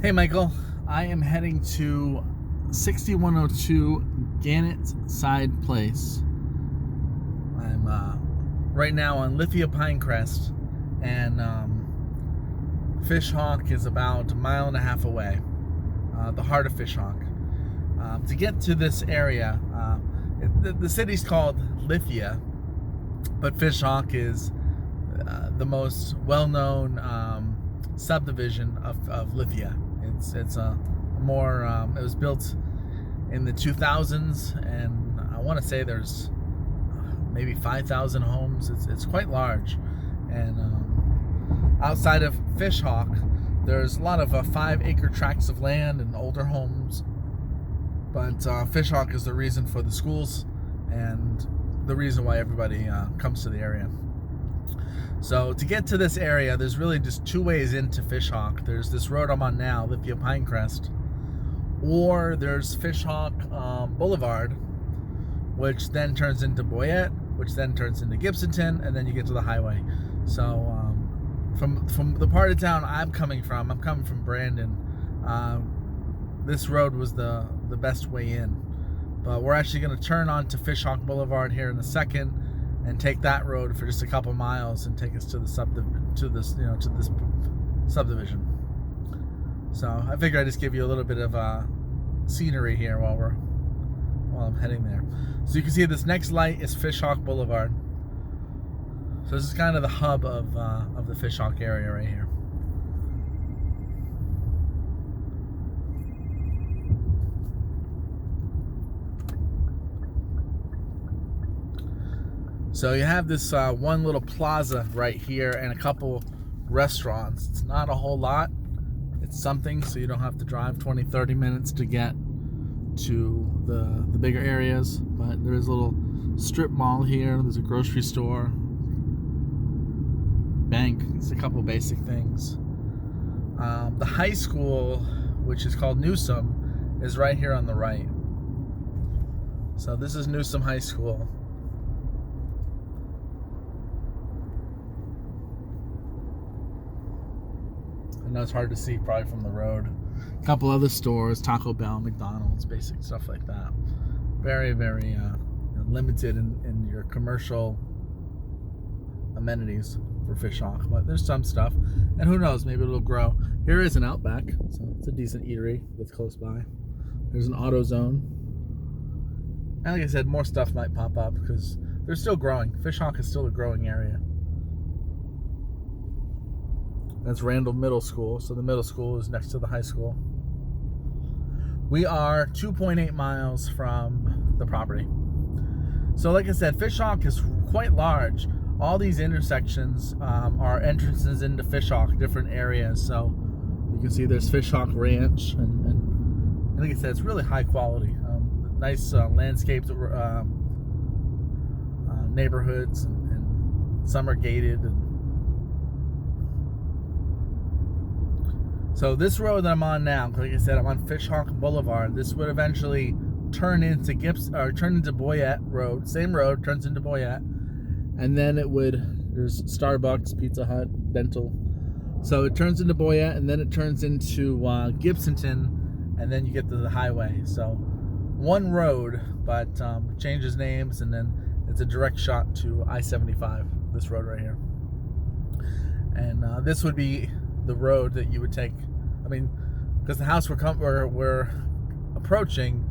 Hey Michael, I am heading to 6102 Gannetside Place. I'm right now on Lithia Pinecrest, and Fishhawk is about a mile and a half away, the heart of Fishhawk. To get to this area, the city's called Lithia, but Fishhawk is the most well-known subdivision of Lithia. It's a more it was built in the 2000s, and I want to say there's maybe 5,000 homes. It's quite large, and outside of Fishhawk, there's a lot of 5-acre tracts of land and older homes. But Fishhawk is the reason for the schools and the reason why everybody comes to the area. So to get to this area, there's really just two ways into Fishhawk. There's this road I'm on now, Lithia Pinecrest, or there's Fishhawk Boulevard, which then turns into Boyette, which then turns into Gibsonton, and then you get to the highway. So from the part of town I'm coming from Brandon. This road was the best way in, but we're actually going to turn onto Fishhawk Boulevard here in a second and take that road for just a couple miles and take us to this subdivision. So I figured I'd just give you a little bit of scenery here while I'm heading there. So you can see this next light is Fishhawk Boulevard. So this is kind of the hub of the Fishhawk area right here. So you have this one little plaza right here and a couple restaurants. It's not a whole lot. It's something, so you don't have to drive 20-30 minutes to get to the bigger areas. But there is a little strip mall here. There's a grocery store, bank. It's a couple basic things. The high school, which is called Newsom, is right here on the right. So this is Newsom High School. I know it's hard to see probably from the road. A couple other stores, Taco Bell, McDonald's, basic stuff like that. Very, very limited in your commercial amenities for Fishhawk, but there's some stuff, and who knows, maybe it'll grow. Here is an Outback, so it's a decent eatery that's close by. There's an AutoZone, and like I said, more stuff might pop up because they're still growing. Fishhawk is still a growing area. That's Randall Middle School, so the middle school is next to the high school. We are 2.8 miles from the property. So like I said, Fishhawk is quite large. All these intersections are entrances into Fishhawk, different areas. So you can see there's Fishhawk Ranch, and like I said, it's really high quality. Nice landscapes, neighborhoods, and some are gated. So this road that I'm on now, like I said, I'm on Fishhawk Boulevard. This would eventually turn into Boyette Road. Same road turns into Boyette, and then there's Starbucks, Pizza Hut, Dental. So it turns into Boyette, and then it turns into Gibsonton, and then you get to the highway. So one road, but changes names, and then it's a direct shot to I-75. This road right here, and this would be the road that you would take. I mean, because the house we're approaching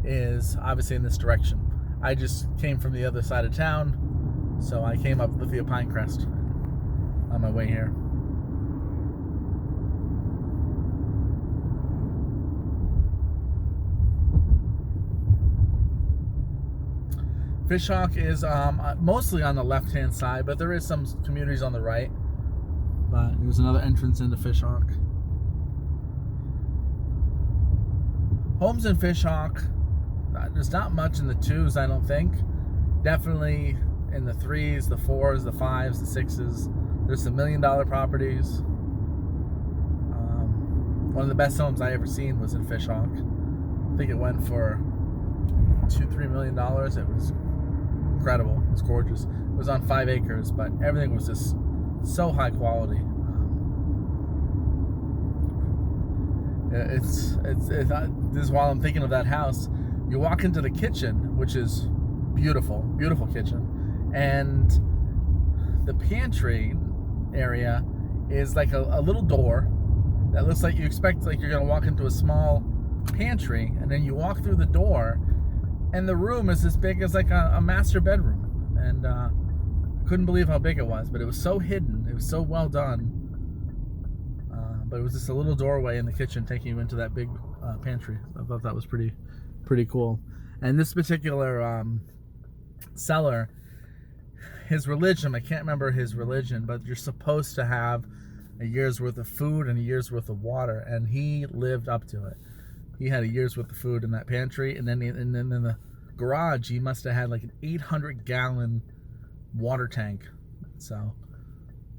is obviously in this direction. I just came from the other side of town, so I came up Lithia Pinecrest on my way here. Fishhawk is mostly on the left-hand side, but there is some communities on the right. But there's another entrance into Fishhawk. Homes in Fishhawk, there's not much in the 2s, I don't think. Definitely in the 3s, the 4s, the 5s, the 6s. There's some $1 million properties. One of the best homes I ever seen was in Fishhawk. I think it went for $2-3 million. It was incredible. It was gorgeous. It was on 5 acres, but everything was just so high quality. This is while I'm thinking of that house. You walk into the kitchen, which is beautiful, beautiful kitchen, and the pantry area is like a little door that looks like you expect like you're gonna walk into a small pantry, and then you walk through the door, and the room is as big as like a master bedroom, and I couldn't believe how big it was, but it was so hidden, it was so well done. But it was just a little doorway in the kitchen taking you into that big pantry. I thought that was pretty cool. And this particular seller, his religion, I can't remember his religion, but you're supposed to have a year's worth of food and a year's worth of water, and he lived up to it. He had a year's worth of food in that pantry, and then in the garage, he must have had like an 800-gallon water tank. So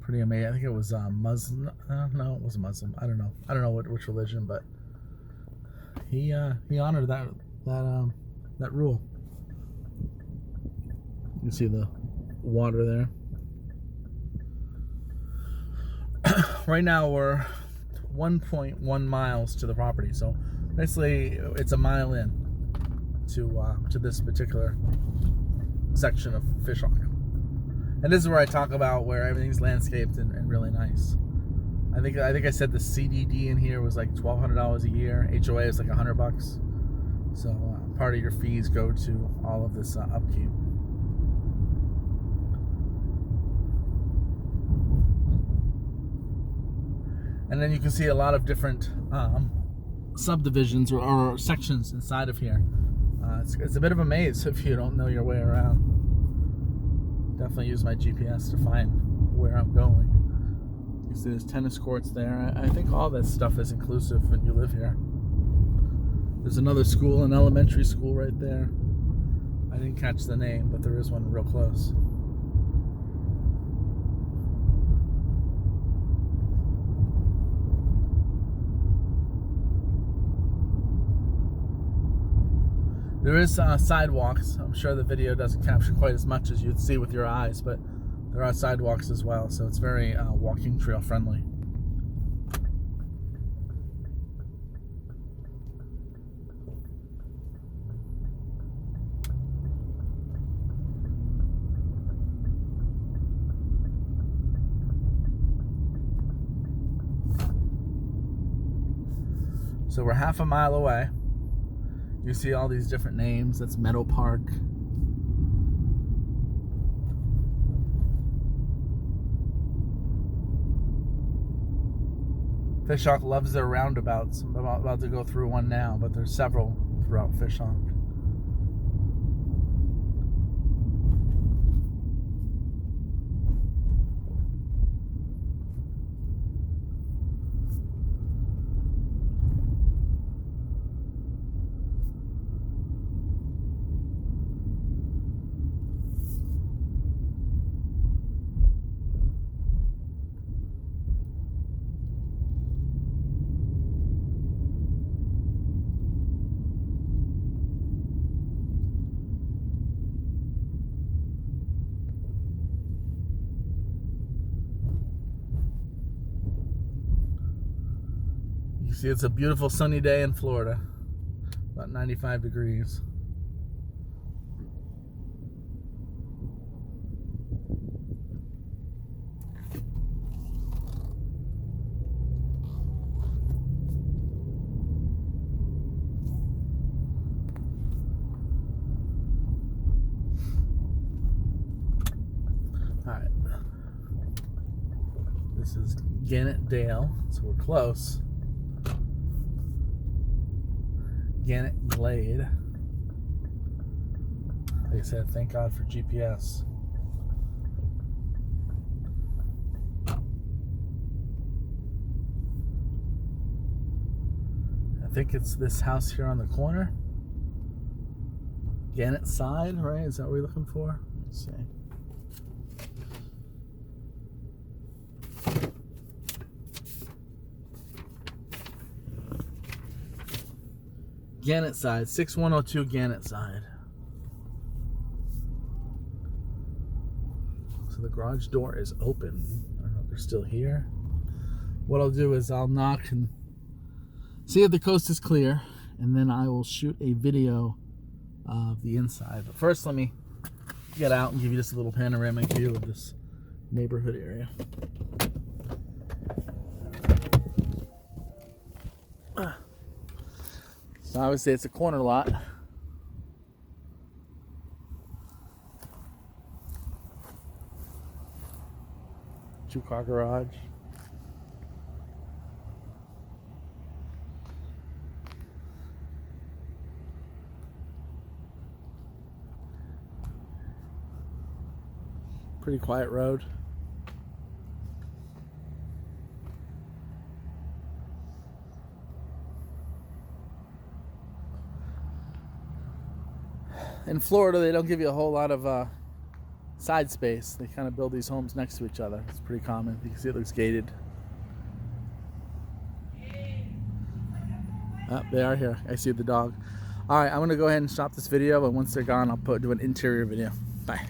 pretty amazing. I think it was Muslim. No, it wasn't Muslim. I don't know which religion, but he honored that rule. You can see the water there. Right now we're 1.1 miles to the property, so basically it's a mile in to this particular section of Fishhawk. And this is where I talk about where everything's landscaped and really nice. I think I said the CDD in here was like $1,200 a year. HOA is like $100. So part of your fees go to all of this upkeep. And then you can see a lot of different subdivisions or sections inside of here. It's a bit of a maze if you don't know your way around. Definitely use my GPS to find where I'm going. You see there's tennis courts there. I think all that stuff is inclusive when you live here. There's another school, an elementary school right there. I didn't catch the name, but there is one real close. There is sidewalks. I'm sure the video doesn't capture quite as much as you'd see with your eyes, but there are sidewalks as well, so it's very walking trail friendly. So we're half a mile away. You see all these different names. That's Meadow Park. Fishhawk loves their roundabouts. I'm about to go through one now, but there's several throughout Fishhawk. You see, it's a beautiful sunny day in Florida, about 95 degrees. All right, this is Gannetside, so we're close. Gannetside. Like I said, thank God for GPS. I think it's this house here on the corner. Gannetside, right? Is that what we're looking for? Let's see. Gannetside, 6102 Gannetside. So the garage door is open. I don't know if they're still here. What I'll do is I'll knock and see if the coast is clear, and then I will shoot a video of the inside. But first, let me get out and give you just a little panoramic view of this neighborhood area. So I would say it's a corner lot. Two-car garage. Pretty quiet road. In Florida, they don't give you a whole lot of side space. They kind of build these homes next to each other. It's pretty common. You can see it looks gated. Oh, they are here. I see the dog. All right, I'm going to go ahead and stop this video, and once they're gone, I'll do an interior video. Bye.